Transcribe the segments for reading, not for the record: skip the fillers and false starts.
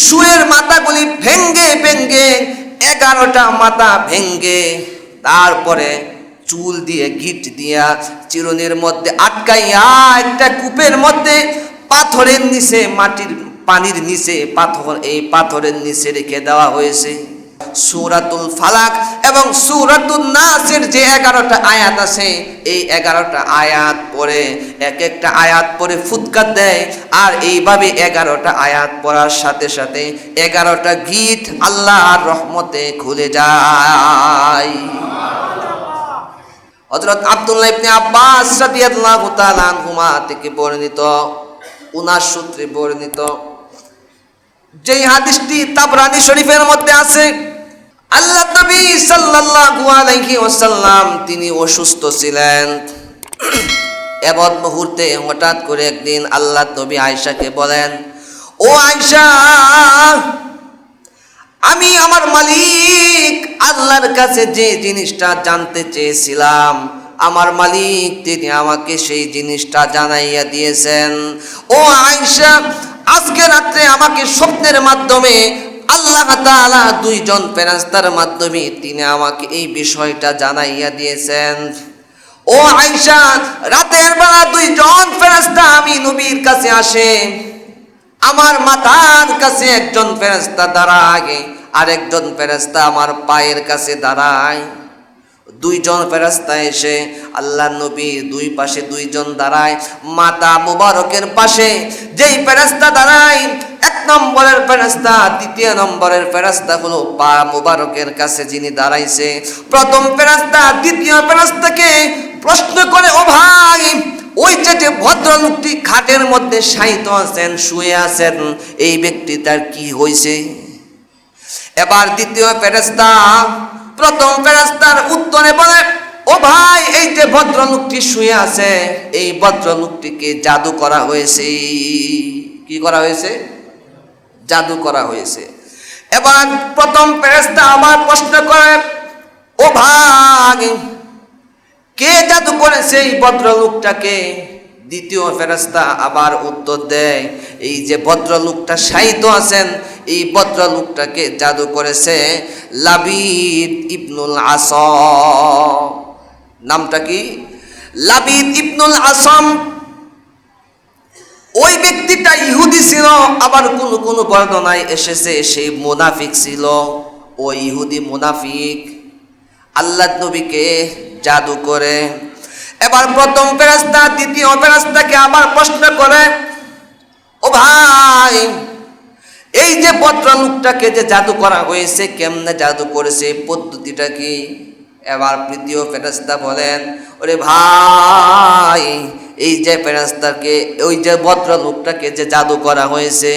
শুয়ের মাথাগুলি ভেঙ্গে ভেঙ্গে 11টা মাথা ভেঙ্গে তারপরে চুল দিয়ে গিট দিয়া চিরুনির মধ্যে আটকাইয়া একটা কূপের মধ্যে পাথরের নিচে মাটির পানির নিচে এই পাথরের নিচে রেখে দেওয়া হয়েছে। সূরাতুল ফালাক এবং সূরাতুন নাসের যে 11টা আয়াত আছে, এই 11টা আয়াত পড়ে এক একটা আয়াত পড়ে ফুৎকার দেয়, আর এইভাবে 11টা আয়াত পড়ার সাথে সাথে 11টা গিট আল্লাহর রহমতে খুলে যায়। হযরত আব্দুল্লাহ ইবনে আব্বাস রাদিয়াল্লাহু তাআলা আনহুমা থেকে বর্ণিত, উনার সূত্রে বর্ণিত যেই হাদিসটি তাবরানী শরীফের মধ্যে আছে, আল্লাহ নবী সাল্লাল্লাহু আলাইহি ওয়াসাল্লাম তিনি অসুস্থ ছিলেন। এমন মুহূর্তে হঠাৎ করে একদিন আল্লাহ নবী আয়েশাকে বলেন, ও আয়েশা, আমি আমার মালিক আল্লাহর কাছে যে জিনিসটা জানতে চেয়েছিলাম, আমার মালিক তিনি আমাকে সেই জিনিসটা জানাইয়া দিয়েছেন। ও আয়েশা, আজকে রাত্রে আমাকে স্বপ্নের মাধ্যমে আল্লাহ তাআলা 2 জন ফেরেশতার মাধ্যমে তিনি আমাকে এই বিষয়টা জানাইয়া দিয়েছেন। ও আয়েশা, রাতের বেলা 2 জন ফেরেশতা আমি নবীর কাছে আসে, আমার মাথার কাছে একজন ফেরেশতা দাঁড়ায়, আর একজন ফেরেশতা আমার পায়ের কাছে দাঁড়ায়। 2 জন ফেরেশতা এসে আল্লাহ নবীর 2 পাশে 2 জন দাঁড়ায়। মাথা মুবারকের পাশে যেই ফেরেশতা দাঁড়ায়, 1 নম্বরের ফেরেশতা, 2 নম্বরের ফেরেশতা হলো পা মুবারকের কাছে যিনি দাঁড়াইছে। প্রথম ফেরেশতা 2 ফেরেশতাকে প্রশ্ন করে, ও ভাই, ওই যে ভদ্রলোকটি খাটের মধ্যে শায়িত আছেন, শুয়ে আছেন, এই ব্যক্তিটার কি হয়েছে? এবার 2 ফেরেশতা প্রথম ফেরেশতার উত্তরে বলে, ও ভাই, এই যে ভদ্রলোকটি শুয়ে আছে, এই ভদ্রলোকটিকে জাদু করা হয়েছে। কি করা হয়েছে? জাদু করা হয়েছে। এবার প্রথম ফেরেশতা আবার প্রশ্ন করে, ও ভাই, কে জাদু করেছে এই ভদ্রলোকটাকে? 2 ফেরেশতা আবার উত্তর দেয়, এই যে ভদ্রলোকটা শায়িত আছেন, এই ভদ্রলোকটাকে জাদু করেছে লাবিদ ইবনুল আসম। নামটা কি? লাবিদ ইবনুল আসম। ওই ব্যক্তিটা ইহুদি ছিল, আবার কোন বর্ণনায় এসেছে সেই মুনাফিক ছিল। ওই ইহুদি মুনাফিক আল্লাহর নবীকে জাদু করে। এবার প্রথম ফেরেশতা 2 ফেরেশতাকে আবার প্রশ্ন করে, ও ভাই, এই যে ভদ্রলোকটাকে যে জাদু করা হয়েছে, কেমনে জাদু করেছে, পদ্ধতিটা কি? এবার 2 ফেরেশতা বলেন, ওরে ভাই, এই যে ফেরেশতাকে, ওই যে ভদ্রলোকটাকে যে জাদু করা হয়েছে,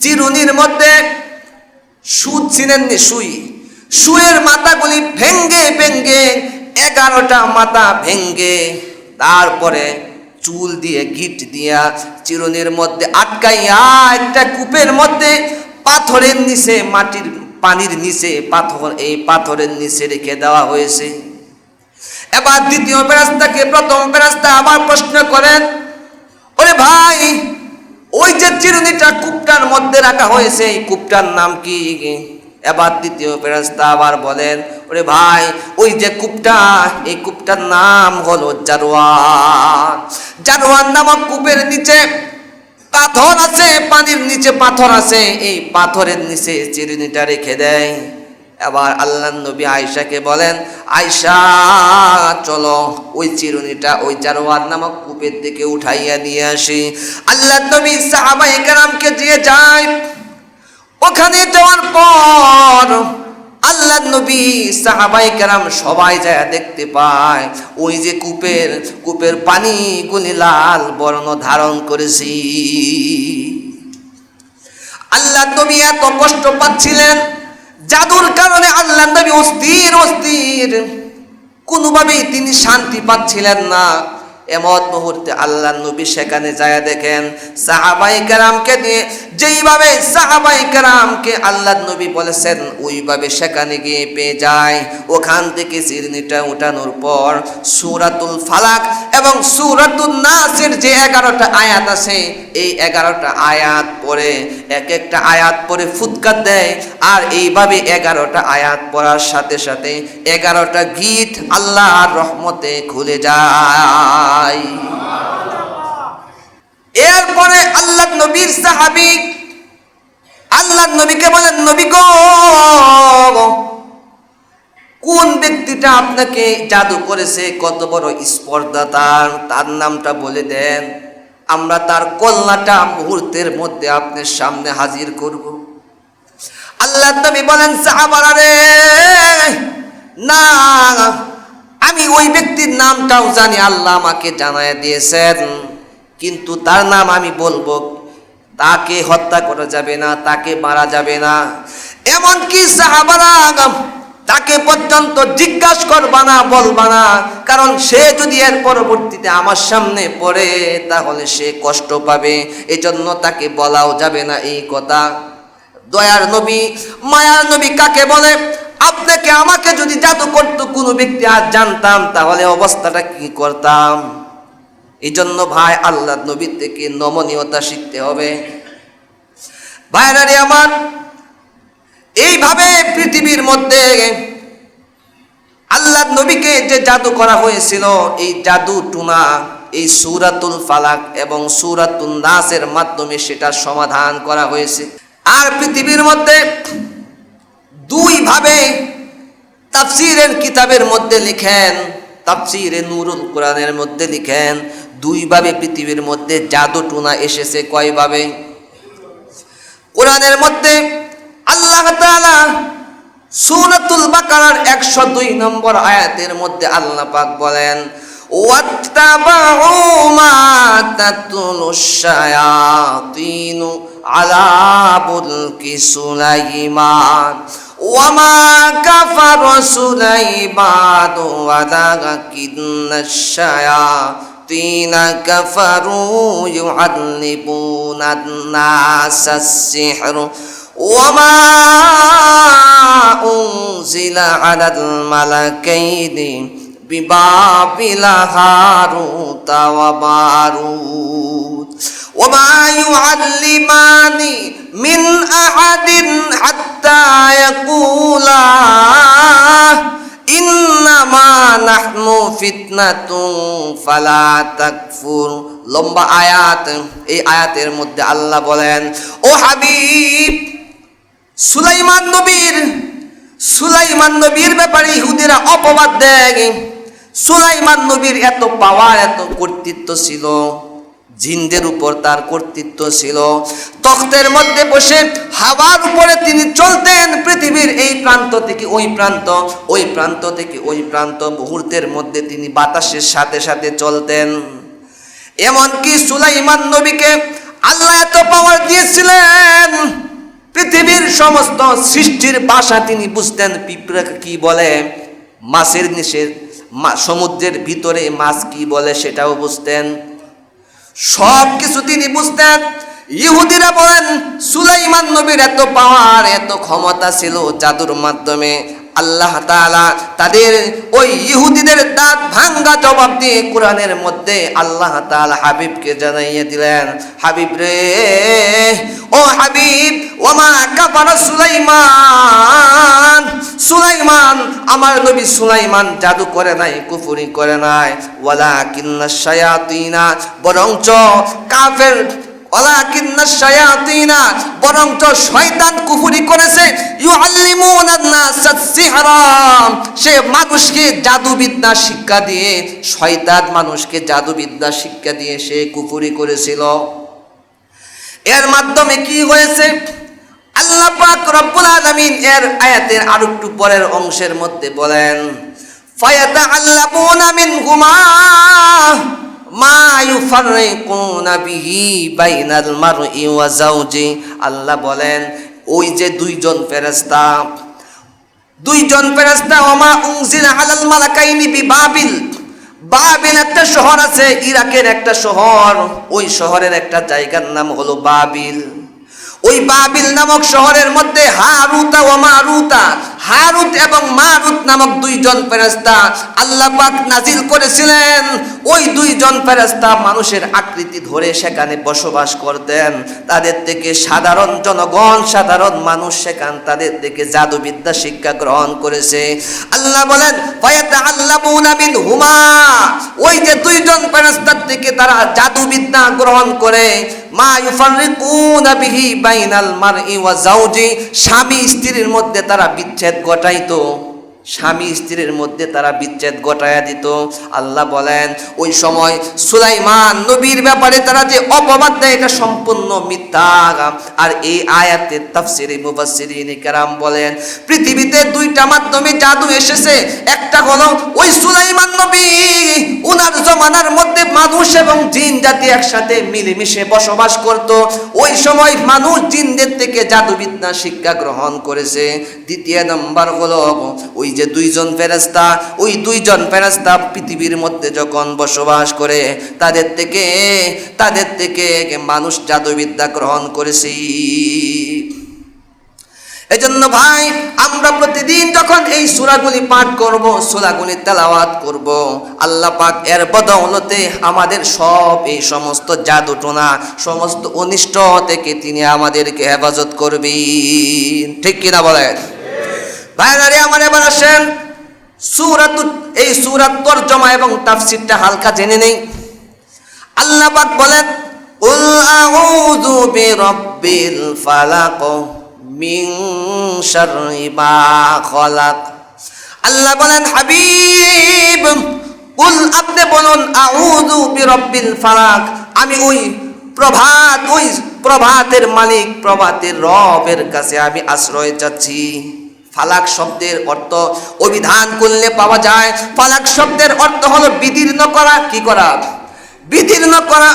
চিরুনির মধ্যে সুদ ছিলেননি, শুয়ের মাথাগুলি ভেঙ্গে ভেঙ্গে 11টা মাথা ভেঙ্গে তারপরে চুল দিয়ে গিট দিয়া চিরুনির মধ্যে আটকাইয়া একটা কূপের মধ্যে পাথরের নিচে মাটির পানির নিচে এই পাথরের নিচে রেখে দেওয়া হয়েছে। এবার 2 ফেরেশতাকে প্রথম ফেরেশতা আবার প্রশ্ন করেন, ওরে ভাই, ওই যে চিরুনিটা কূপটার মধ্যে রাখা হয়েছে, এই কূপটার নাম কি? এবার 2 ফেরেশতা আবার বলেন, ওরে ভাই, ওই যে কূপটা, এই কূপটার নাম হলো জারওয়ান। জারওয়ান নামক কূপের নিচে পাথর আছে, পানির নিচে পাথর আছে, এই পাথরের নিচে চিরুনিটা রেখে দেয়। এবার আল্লাহর নবী আয়েশাকে বলেন, আয়েশা, চলো ওই চিরুনিটা ওই জারওয়ান নামক কূপের থেকে উঠাইয়া নিয়ে আসি। আল্লাহর নবী সাহাবায়ে কেরামকে দিয়ে যায়। ওখানে যাওয়ার পর আল্লাহর নবী সাহাবায়ে কেরাম সবাই যায় দেখতে পায়, ওই যে কূপের পানিগুলি লাল বর্ণ ধারণ করেছে। আল্লাহর নবী এত কষ্ট পাচ্ছিলেন, জাদুর কারণে আল্লাহর নবী অস্থির, কোনোভাবেই তিনি শান্তি পাচ্ছিলেন না। এমন মুহূর্তে আল্লাহ নবী সেখানে যায় দেখেন সাহাবায়ে কেরামকে নিয়ে যেইভাবে সাহাবায়ে কেরামকে আল্লাহ নবী বলেছেন ওইভাবে সেখানে গিয়ে পেয়ে যায়। ওখান থেকে চিরনিটা উঠানোর পর সূরাতুল ফালাক এবং সূরাতুন নাসের যে 11টা আয়াত আছে এই 11টা আয়াত পড়ে এক একটা আয়াত পড়ে ফুৎকার দেয়, আর এইভাবে 11টা আয়াত পড়ার সাথে সাথে 11টা গিট আল্লাহর রহমতে খুলে যায়। এরপরে আল্লাহ নবীর সাহাবী আল্লাহ নবীকে বলেন, নবী গো, কোন ব্যক্তিটা আপনাকে জাদু করেছে, কত বড় স্পর্ধা তার নামটা বলে দেন, আমরা তার কল্যাণটা মুহূর্তের মধ্যে আপনার সামনে হাজির করব। আল্লাহ নবী বলেন, সাহাবারা রে, না, আমি ওই ব্যক্তির নামটাও জানি, আল্লাহ আমাকে জানায় দিয়েছেন, কিন্তু তার নাম আমি বলবো, তাকে হত্যা করা যাবে না, তাকে মারা যাবে না। এমনকি সাহাবারা তাকে পর্যন্ত জিজ্ঞাসা করবা না, বলবা না, কারণ সে যদি এর পরবর্তীতে আমার সামনে পড়ে তাহলে সে কষ্ট পাবে, এজন্য তাকে বলাও যাবে না এই কথা। দয়ার নবী, মায়ার নবী কাকে বলে? আপনাকে আমাকে যদি জাদু করতো কোনো ব্যক্তি আজ জানতাম তাহলে অবস্থাটা কি করতাম। এই জন্য ভাই আল্লাহ নবীর থেকে নমনীয়তা শিখতে হবে। ভাইরারে আমার, এইভাবে পৃথিবীর মধ্যে আল্লাহ নবীকে যে জাদু করা হয়েছিল, এই জাদু টুনা এই সূরাতুল ফালাক এবং সূরাতুন নাসের মাধ্যমে সেটা সমাধান করা হয়েছে। আর পৃথিবীর মধ্যে দুইভাবে তাফসীরের কিতাবের মধ্যে লিখেন, তাফসীরে নূরুল কোরআনের মধ্যে লিখেন, দুইভাবে পৃথিবীর মধ্যে জাদু টুনা এসেছে। কয়ভাবে? কোরআনের মধ্যে আল্লাহ তাআলা সূরাতুল বাকারার 102 নম্বর আয়াতের মধ্যে আল্লাহ পাক বলেন, ওয়াত্তাবাউ মা তাতলুশ শায়াতিনু আলা মুলকি সুলাইমান ওয়ামা কাফারা সুলাইমান ওয়ালাকিন্নাশ শায়াতিনা কাফারু ইউআল্লিমুনান নাসাস সিহর ওয়ামা উনজিলা আলাল মালাকাইনি বিবাবিলা হারুতা ওয়া মারুত ওয়ামা ইউআল্লিমানি মিন আহাদিন হাত্তা ইয়াকুলা ইন্নামা নাহনু ফিতনাতুন ফালা তাকফুর। লম্বা আয়াত। এই আয়াতের মধ্যে আল্লাহ বলেন, ও হাবিব, সুলাইমান নবীর ব্যাপারে ইহুদিরা অপবাদ দেয়। সুলাইমান নবীর এত পাওয়ার, এত কর্তৃত্ব ছিল, জিনদের উপর তার কর্তৃত্ব ছিল, তখ্তের মধ্যে বসে হাওয়ার উপরে তিনি চলতেন, পৃথিবীর এই প্রান্ত থেকে ওই প্রান্ত, ওই প্রান্ত থেকে ওই প্রান্ত, মুহূর্তের মধ্যে তিনি বাতাসের সাথে সাথে চলতেন। এমনকি সুলাইমান নবীকে আল্লাহ এত পাওয়ার দিয়েছিলেন, পৃথিবীর সমস্ত সৃষ্টির ভাষা তিনি বুঝতেন। পিঁপড়া কি বলে, মাছের নিচে, সমুদ্রের ভিতরে মাছ কি বলে সেটাও বুঝতেন, সব কিছু তিনি বুঝতেন। ইহুদিরা বলেন সুলাইমান নবীর এত পাওয়ার, এত ক্ষমতা ছিল জাদুর মাধ্যমে। আল্লাহ তাআলা তাদের ওই ইহুদিদের দাঁত ভাঙ্গা জবাব দিয়ে কোরআনের মধ্যে আল্লাহ তাআলা হাবিবকে জানাইয়ে দিলেন, হাবিব রে, ও হাবিব, ওমা কাফারা সুলাইমান, আমার নবী সুলাইমান জাদু করে নাই, কুফরি করে নাই, ওয়ালাকিন্নাশ শায়াতিনা, বরঞ্চ কাফের, ওয়ালাকিন্নাশ শায়াতিনা, বরঞ্চ শয়তান কুফরি করেছে, ইউআল্লিমুনান নাসাস সিহরা, সে মানুষকে জাদুবিদ্যা শিক্ষা দিয়ে, শয়তান মানুষকে জাদুবিদ্যা শিক্ষা দিয়ে সে কুফরি করেছিল। এর মাধ্যমে কি হয়েছে? আল্লাহ পাক রব্বুল আলামিন এর আয়াতের আর একটু পরের অংশের মধ্যে বলেন, ফায়াতাআল্লামুনা মিনহুমা মা ইউফাররিকুনা বিহি বাইনাল মারই ওয়া যাওজি। আল্লাহ বলেন, ওই যে দুইজন ফেরেশতা, ওমা উনজিলা আলাল মালাকাইনি বিবাবিল, বাবিল একটা শহর আছে, ইরাকের একটা শহর। ওই শহরের একটা জায়গার নাম হলো বাবিল। ওই বাবিল নামক শহরের মধ্যে হারুতা ও মারুতা, হারুত এবং মারুত নামক দুইজন ফেরেশতা আল্লাহ পাক নাজিল করেছিলেন। ওই দুইজন ফেরেশতা মানুষের আকৃতি ধরে সেখানে বসবাস করতেন। তাদের থেকে সাধারণ জনগণ, সাধারণ মানুষ সেখান তাদের থেকে জাদুবিদ্যা শিক্ষা গ্রহণ করেছে। আল্লাহ বলেন ফায়াতাআল্লামুনা মিনহুমা, ওই যে দুইজন ফেরেশতার থেকে তারা জাদুবিদ্যা গ্রহণ করে মা ইউফাররিকুনা বিহি বাইনাল মারই ওয়া যাওজি, স্বামী স্ত্রীর মধ্যে তারা বিচ্ছেদ ঘটাইতো, স্বামী স্ত্রীর মধ্যে তারা বিচ্ছেদ ঘটায়া দিত। আল্লাহ বলেন ওই সময় সুলাইমান নবীর ব্যাপারে তারা যে অপবাদ দেয় এটা সম্পূর্ণ মিথ্যা। আর এই আয়াতের তাফসিরে মুফাসসিরিন কেরাম বলেন পৃথিবীতে দুইটা মাধ্যমে জাদু এসেছে। একটা হলো ওই সুলাইমান নবী, উনার জমানার মধ্যে মানুষ এবং জিন জাতি একসাথে মিলেমিশে বসবাস করত। ওই সময় মানুষ জিনদের থেকে জাদুবিদ্যা শিক্ষা গ্রহণ করেছে। দ্বিতীয় নাম্বার হলো ওই যে দুইজন ফেরেশতা, ওই দুইজন ফেরেশতা পৃথিবীর মধ্যে যখন বসবাস করে তাদের থেকে মানুষ জাদুবিদ্যা গ্রহণ করেছে। এজন্য ভাই আমরা প্রতিদিন যখন এই সূরাগুলি পাঠ করব, সূরাগুলি তেলাওয়াত করব, আল্লাহ পাক এর বদৌলতে আমাদের সব এই সমস্ত জাদুটোনা, সমস্ত অনিষ্ট থেকে তিনি আমাদেরকে হেফাজত করবেন। ঠিক কিনা বলেন ভাইরা? আমার এবার আসেন এই সূরার তরজমা এবং তাফসীরটা হালকা জেনে নেই। আল্লাহ পাক বলেন কুল আউযু বিরাব্বিল ফালাক মিন শাররি মা খালাক। আল্লাহ বলেন হাবিব কুল, আপনি বলুন আউযু বিরাব্বিল ফালাক, আমি ওই প্রভাতের মালিক, প্রভাতের রবের কাছে আমি আশ্রয় চাচ্ছি। ফালাক শব্দের অর্থ অভিধান করলে পাওয়া যায়, ফালাক শব্দের অর্থ হলো বিদীর্ণ করা। কি করা? বিদীর্ণ করা।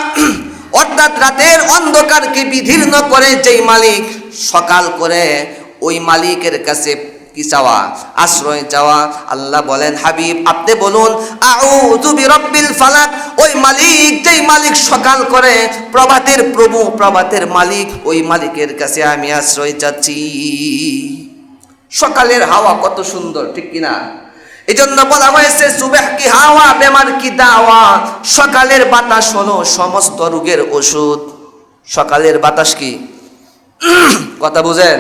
অর্থাৎ রাতের অন্ধকারকে বিদীর্ণ করে যেই মালিক, সকাল করে ওই মালিকের কাছে কি চাওয়া? আশ্রয় চাওয়া। আল্লাহ বলেন হাবিব আপনি বলুন আউযু বিরাব্বিল ফালাক, ওই মালিক যেই মালিক সকাল করে, প্রভাতের প্রভু, প্রভাতের মালিক, ওই মালিকের কাছে আমি আশ্রয় চাচ্ছি। সকালের হাওয়া কত সুন্দর, ঠিক কিনা? এই জন্য বলা হয়েছে সুবহ কি হাওয়া বেমার কি দাওয়া, সকালের বাতাস হলো সমস্ত রোগের ওষুধ। সকালের বাতাস কি? কথা বুঝেন?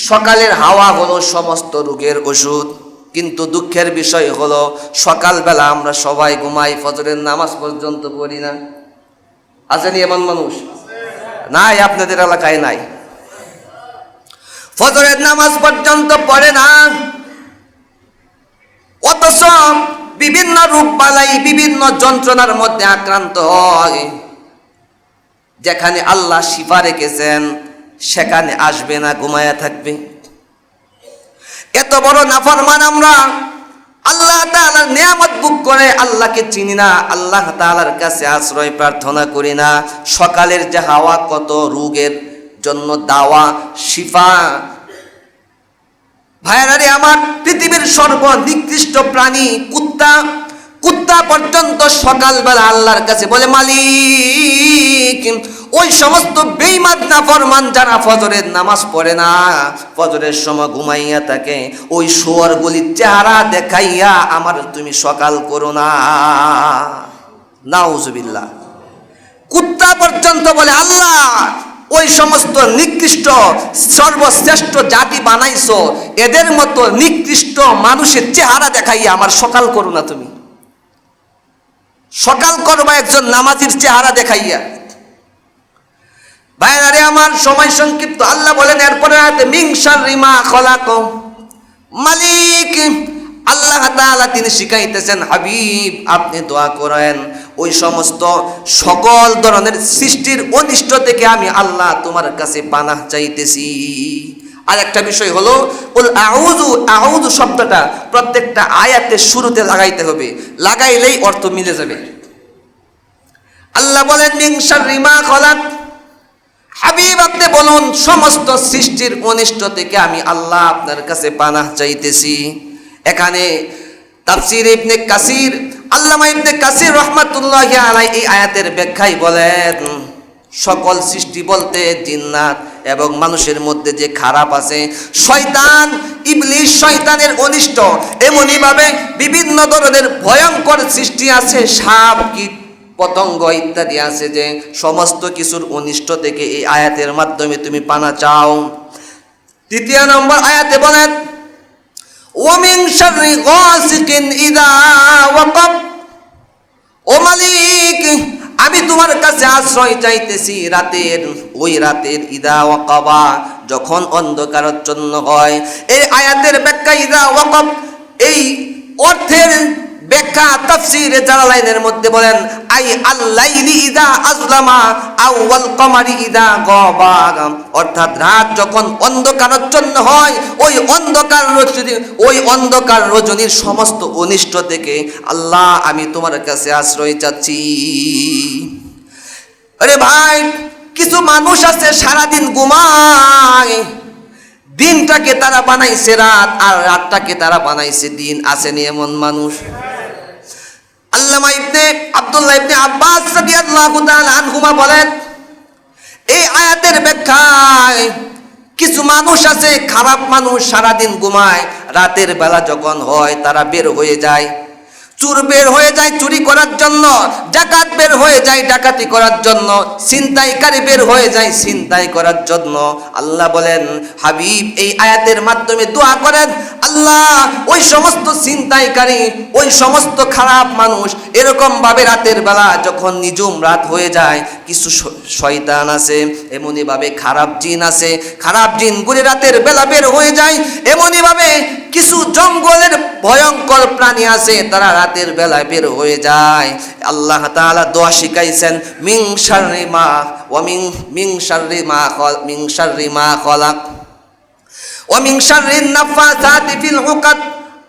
সকালের হাওয়া হলো সমস্ত রোগের ওষুধ। কিন্তু দুঃখের বিষয় হলো সকালবেলা আমরা সবাই ঘুমাই, ফজরের নামাজ পর্যন্ত পড়ি না। আসেনি এমন মানুষ? নাই, আপনাদের এলাকায় নাই। ফজরের নামাজ পর্যন্ত পড়ে না, অথচ বিভিন্ন রোগ বালাই, বিভিন্ন যন্ত্রণার মধ্যে আক্রান্ত হয়। যেখানে আল্লাহ শিফা রেখেছেন সেখানে আসবে না, ঘুমায়া থাকবে। এত বড় নাফরমান আমরা, আল্লাহ তাআলার নিয়ামত ভোগ করে আল্লাহকে চিনি না, আল্লাহ তাআলার কাছে আশ্রয় প্রার্থনা করি না। সকালের যে হাওয়া কত রোগের জন্য দাওয়া, শিফা। ভাইয়ারে আমার, পৃথিবীর সর্বনিকৃষ্ট প্রাণী কুত্তা পর্যন্ত সকালবেলা আল্লাহর কাছে বলে মালিক। ওই সমস্ত বেঈমান নাফরমান যারা ফজরের নামাজ পড়ে না, ফজরের সময় ঘুমাইয়া থাকে, ওই শুয়োরগুলির চেহারা দেখাইয়া আমার তুমি সকাল করো না। নাউজুবিল্লাহ। কুত্তা পর্যন্ত বলে আল্লাহ ওই সমস্ত নিকৃষ্ট সর্বশ্রেষ্ঠ জাতি বানাইছো, এদের মতো নিকৃষ্ট মানুষের চেহারা দেখাইয়া আমার সকাল করো না, তুমি সকাল করবা একজন নামাজির চেহারা দেখাইয়া। ভাইয়ারে আমার, সময় সংক্ষিপ্ত। আল্লাহ বলেন এরপরে মিন শাররি মা খালাক, মালিক আল্লাহ তাআলা তিনি শিখাইতেছেন হাবিব আপনি দোয়া করেন ওই সমস্ত সকল ধরনের সৃষ্টির অনিষ্ট থেকে আমি আল্লাহ তোমার কাছে পানাহ চাইতেছি। আর একটা বিষয় হলো কুল আউযু শব্দটা প্রত্যেকটা আয়াতের শুরুতে লাগাইতে হবে, লাগাইলেই অর্থ মিলে যাবে। আল্লাহ বলেন মিন শাররি মা খালাক, হাবিব আপনি বলুন সমস্ত সৃষ্টির অনিষ্ট থেকে আমি আল্লাহ আপনার কাছে পানাহ চাইতেছি। এখানে তাফসীর ইবনে কাসির আল্লামা ইবনে কাসির রাহমাতুল্লাহি আলাইহি এই আয়াতের ব্যাখ্যায় বলেন, সকল সৃষ্টি বলতে জিন্নাত এবং মানুষের মধ্যে যে খারাপ আছে, শয়তান, ইবলিস, শয়তানের অনিষ্ট, এমনই ভাবে বিভিন্ন ধরনের ভয়ঙ্কর সৃষ্টি আছে, সাপ, কীট, পতঙ্গ ইত্যাদি আছে, যে সমস্ত কিছুর অনিষ্ট থেকে এই আয়াতের মাধ্যমে তুমি পানা চাও। তৃতীয় নম্বর আয়াতে বলেন, ওয়ামিন শাররি গাসিকিন ইযা ওয়াকাব, ও মালিক আমি তোমার কাছে আশ্রয় চাইতেছি রাতের, ওই রাতের ইদা ওয়াকাবা, যখন অন্ধকারাচ্ছন্ন হয়। এই আয়াতের ব্যাখ্যা ইদা ওয়াকাব, এই অর্থের ব্যাখ্যা তাফসীরে জালালাইনের মধ্যে বলেন, আই আল-লাইলি ইদা আযলামা আও ওয়াল কমারি ইদা গাবা, অর্থাৎ রাত যখন অন্ধকারাচ্ছন্ন হয়, ওই অন্ধকার রজনীর সমস্ত অনিষ্ট থেকে আল্লাহ আমি তোমার কাছে আশ্রয় চাচ্ছি। আরে ভাই, কিছু মানুষ আছে সারাদিন ঘুমায়, দিনটাকে তারা বানাইছে রাত, আর রাতটাকে তারা বানাইছে দিন। আসেনি এমন মানুষ? আল্লামা আব্দুল্লাহ ইবনে আব্বাস রাদিয়াল্লাহু তাআলা আনহুমা বলেন, এই আয়াতের ব্যাখ্যায় কিছু মানুষ আছে, খারাপ মানুষ, সারাদিন ঘুমায়, রাতের বেলা যখন হয় তারা বের হয়ে যায়, চোর বের হয়ে যায় চুরি করার জন্য, ডাকাত বের হয়ে যায় ডাকাতি করার জন্য, ছিনতাইকারী বের হয়ে যায় ছিনতাই করার জন্য। আল্লাহ বলেন, হাবিব এই আয়াতের মাধ্যমে দোয়া করেন, আল্লাহ ওই সমস্ত ছিনতাইকারী, ওই সমস্ত খারাপ মানুষ, এরকম ভাবে রাতের বেলা যখন নিঝুম রাত হয়ে যায়, কিছু শয়তান আছে, এমনই ভাবে খারাপ জিন আছে, খারাপ জিনগুলি রাতের বেলা বের হয়ে যায়, এমনই ভাবে কিছু জঙ্গলের ভয়ঙ্কর প্রাণী আছে, তারা রাতের বেলায় বের হয়ে যায়। আল্লাহ তাআলা দোয়া শিখাইছেন, মিন শাররি মা ওয়া মিন শাররি মা খলাক ওয়া মিন শাররি নাফাসাতি ফিল উকাদ।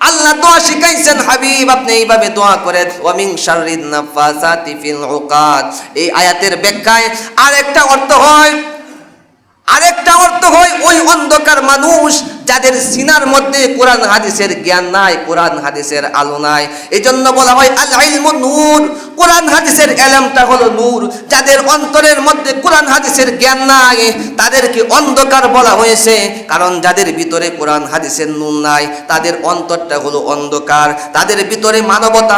আল্লাহ দোয়া শিখাইছেন, হাবিব আপনি এইভাবে দোয়া করেন, ওয়া মিন শাররি নাফাসাতি ফিল উকাদ। এই আয়াতের ব্যাখ্যায় আরেকটা অর্থ হয় ওই অন্ধকার মানুষ যাদের সিনার মধ্যে কোরআন হাদিসের জ্ঞান নাই, কোরআন হাদিসের আলো নাই। এই জন্য বলা হয় আল ইলমু নূর, কোরআন হাদিসের এলেমটা হলো নূর। যাদের অন্তরের মধ্যে কোরআন হাদিসের জ্ঞান নাই তাদেরকে অন্ধকার বলা হয়েছে, কারণ যাদের ভিতরে কোরআন হাদিসের নূর নাই তাদের অন্তরটা হলো অন্ধকার, তাদের ভিতরে মানবতা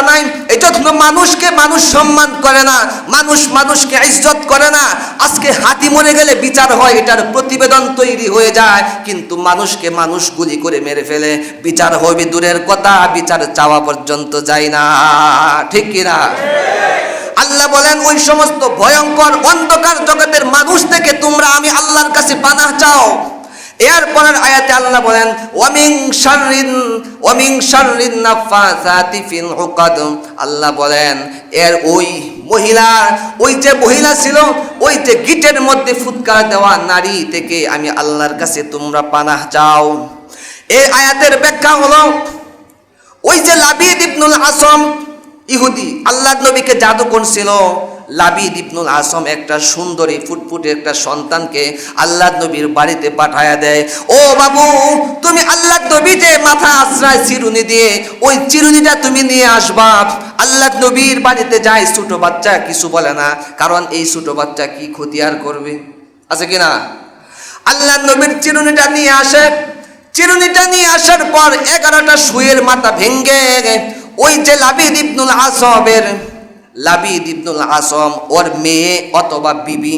নাই, এই জন্য মানুষকে মানুষ সম্মান করে না, মানুষকে ইজ্জত করে না। আজকে হাতি মরে গেলে বিচার হয়, এটার প্রতিবেদন তৈরি হয়ে যায়, কিন্তু মানুষকে মানুষ গুলি করে মেরে ফেলে, বিচার হবে দূরের কথা, বিচার চাওয়া পর্যন্ত যায় না, ঠিক কিনা? আল্লাহ বলেন, ওই সমস্ত ভয়ঙ্কর অন্ধকার জগতের মানুষ থেকে তোমরা আমি আল্লাহর কাছে পানাহ চাও। এরপরের আয়াতে আল্লাহ বলেন, ওয়া মিন শাররিন নাফাসাতি ফিল উকাদ। আল্লাহ বলেন, ওই যে মহিলা ছিল, ওই যে গিটের মধ্যে ফুৎকার দেওয়া নারী থেকে আমি আল্লাহর কাছে তোমরা পানাহ চাও। এই আয়াতের ব্যাখ্যা হলো, ওই যে লাবিদ ইবনুল আসম ইহুদি আল্লাহর নবীকে জাদু করছিল, লাবিদ ইবনুল আসম একটা সুন্দরী ফুটফুটে একটা সন্তানকে আল্লাহর নবীর বাড়িতে পাঠায়া দেয়, ও বাবু তুমি আল্লাহর নবী যে মাথা আশ্রয় চিরুনি দিয়ে, ওই চিরুনিটা তুমি নিয়ে আসবা। আল্লাহর নবীর বাড়িতে যায়, ছোট বাচ্চা কিছু বলে না, কারণ এই ছোট বাচ্চা কি ক্ষতি আর করবে, আছে কিনা? আল্লাহর নবীর চিরুনিটা নিয়ে আসে, চিরুনিটা নিয়ে আসার পর 11টা সুয়ের মাথা ভেঙ্গে ওই যে লাবিদ ইবনুল আসম ওর মেয়ে অথবা বিবি,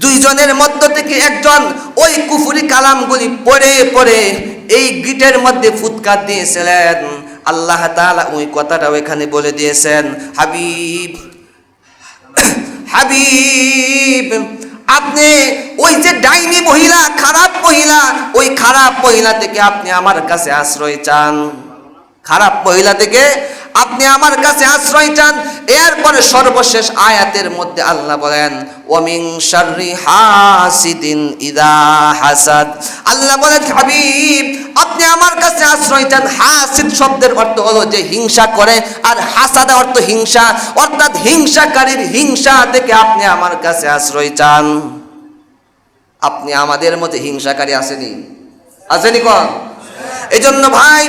দুইজনের মধ্য থেকে একজন ওই কুফরি কালামগুলি পড়ে এই গিটের মধ্যে ফুৎকার দিয়েছিলেন। আল্লাহ তাআলা ওই কথাটাও এখানে বলে দিয়েছেন, হাবিব আপনি ওই যে ডাইনি মহিলা, খারাপ মহিলা, ওই খারাপ মহিলা থেকে আপনি আমার কাছে আশ্রয় চান, খারাপ মহিলা থেকে আপনি আমার কাছে আশ্রয় চান। এরপরে সর্বশেষ আয়াতের মধ্যে আল্লাহ বলেন, ওয়া মিন শাররি হাসিদিন ইযা হাসাদ। আল্লাহ বলেন, হাবিব আপনি আমার কাছে আশ্রয় চান। হাসিদ শব্দের অর্থ হলো যে হিংসা করে, আর হাসাদা অর্থ হিংসা, অর্থাৎ হিংসাকারীর হিংসা থেকে আপনি আমার কাছে আশ্রয় চান। আপনি আমাদের মধ্যে হিংসাকারী আসেনি কোন? এই জন্য ভাই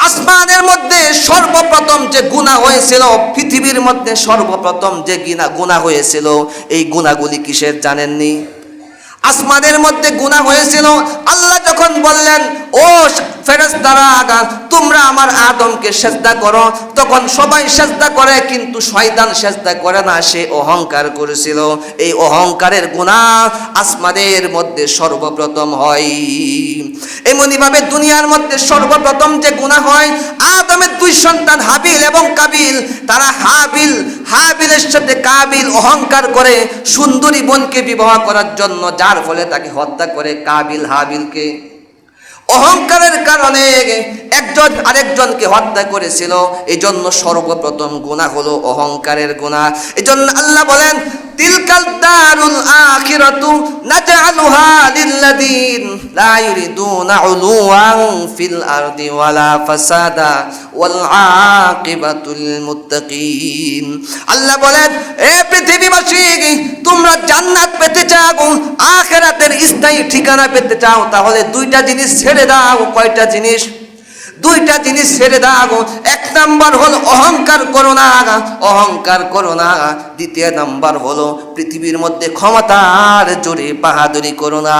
আসমানের মধ্যে সর্বপ্রথম যে গুনাহ হয়েছিল, পৃথিবীর মধ্যে সর্বপ্রথম যে গুনাহ হয়েছিল, এই গুনাহগুলি কিসের জানেননি? আসমানের মধ্যে গুনাহ হয়েছিল। আল্লাহ যখন বললেন, ও ফেরেশতারা তোমরা আমার আদমকে সেজদা করো, তখন সবাই সেজদা করে, কিন্তু শয়তান সেজদা করে না, সে অহংকার করেছিল। এই অহংকারের গুনাহ আসমানের মধ্যে সর্বপ্রথম হয়। এমনিভাবে দুনিয়ার মধ্যে সর্বপ্রথম যে গুনাহ হয়, আদমের দুই সন্তান হাবিল এবং কাবিল, তারা হাবিলের সাথে কাবিল অহংকার করে সুন্দরী বোনকে বিবাহ করার জন্য, যার ফলে তাকে হত্যা করে কাবিল হাবিলকে। অহংকারের কারণে একজন আরেকজনকে হত্যা করেছিল। এই জন্য সর্বপ্রথম গুনাহ হলো অহংকারের গুনাহ। এই জন্য আল্লাহ বলেন, তিলকাল দারুল আখিরাতু নাজআলুহা লিল্লাযিন লা ইউরিদুনা উলুওয়ান ফিল আরদি ওয়ালা ফাসাদা ওয়াল আকিবাতুল মুত্তাকিন। আল্লাহ বলেন, এ পৃথিবীবাসী, তোমরা জান্নাত পেতে চাও, আখিরাতের স্থায়ী ঠিকানা পেতে চাও, তাহলে দুইটা জিনিস ছেড়ে দাও। কয়টা জিনিস? দুইটা জিনিস ছেড়ে দাও। এক নাম্বার হলো অহংকার করো না, অহংকার করো না। দ্বিতীয় নাম্বার হলো পৃথিবীর মধ্যে ক্ষমতার জোরে বাহাদুরি করো না।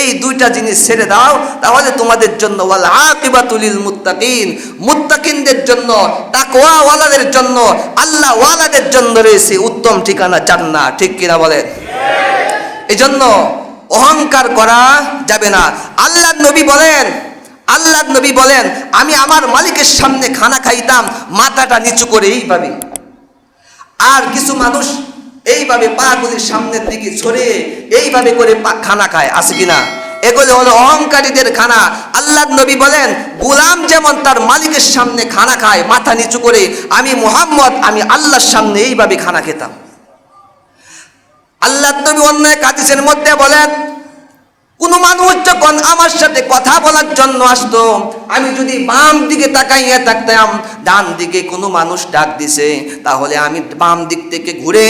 এই দুইটা জিনিস ছেড়ে দাও, তাহলে তোমাদের জন্য ওয়াল আকিবাতুল মুত্তাকিন, মুত্তাকিনদের জন্য, তাকওয়া ওয়ালাদের জন্য, আল্লাহ ওয়ালাদের জন্য রয়েছে উত্তম ঠিকানা জান্নাত। ঠিক কিনা বলেন? এই জন্য অহংকার করা যাবে না। আল্লাহর নবী বলেন, আমি আমার মালিকের সামনে খানা খাইতাম মাথাটা নিচু করে এইভাবে, আর কিছু মানুষ এইভাবে পাগুলির সামনের দিকে ছড়িয়ে এইভাবে করে খানা খায়, আছে কিনা? এগুলো হলো অহংকারীদের খানা। আল্লাহর নবী বলেন, গোলাম যেমন তার মালিকের সামনে খানা খায় মাথা নিচু করে, আমি মুহাম্মদ, আমি আল্লাহর সামনে এইভাবে খানা খেতাম। আল্লাহর নবী অন্য এক হাদিসের মধ্যে বলেন, কোন মানুষ যখন আমার সাথে কথা বলার জন্য আসতো, আমি যদি বাম দিকে তাকাইয়া থাকতাম, ডান দিকে কোনো মানুষ ডাক দিছে, তাহলে আমি বাম দিক থেকে ঘুরে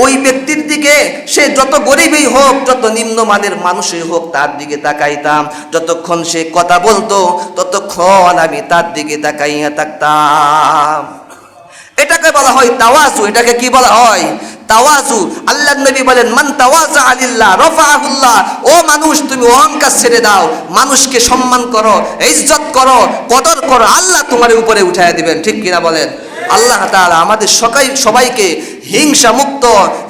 ওই ব্যক্তির দিকে, সে যত গরিবই হোক, যত নিম্নমানের মানুষই হোক, তার দিকে তাকাইতাম। যতক্ষণ সে কথা বলতো ততক্ষণ আমি তার দিকে তাকাইয়া থাকতাম। এটাকে বলা হয় তাওয়াজু। এটাকে কি বলা হয়? তাওয়াজু। আল্লাহর নবী বলেন, মান তাওয়াজা লিল্লাহ রাফাআহুল্লাহ। ও মানুষ, তুমি অহংকার ছেড়ে দাও, মানুষকে সম্মান করো, ইজ্জত করো, কদর করো, আল্লাহ তোমার উপরে উঠায় দিবেন। ঠিক কিনা বলেন? আল্লাহ তাআলা আমাদের সবাইকে হিংসা মুক্ত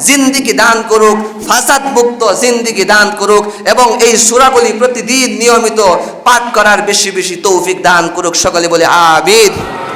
জিন্দেগি দান করুক, ফাসাদ মুক্ত জিন্দেগি দান করুক, এবং এই সূরাগুলি প্রতিদিন নিয়মিত পাঠ করার বেশি বেশি তৌফিক দান করুক। সকলে বলে আমিন।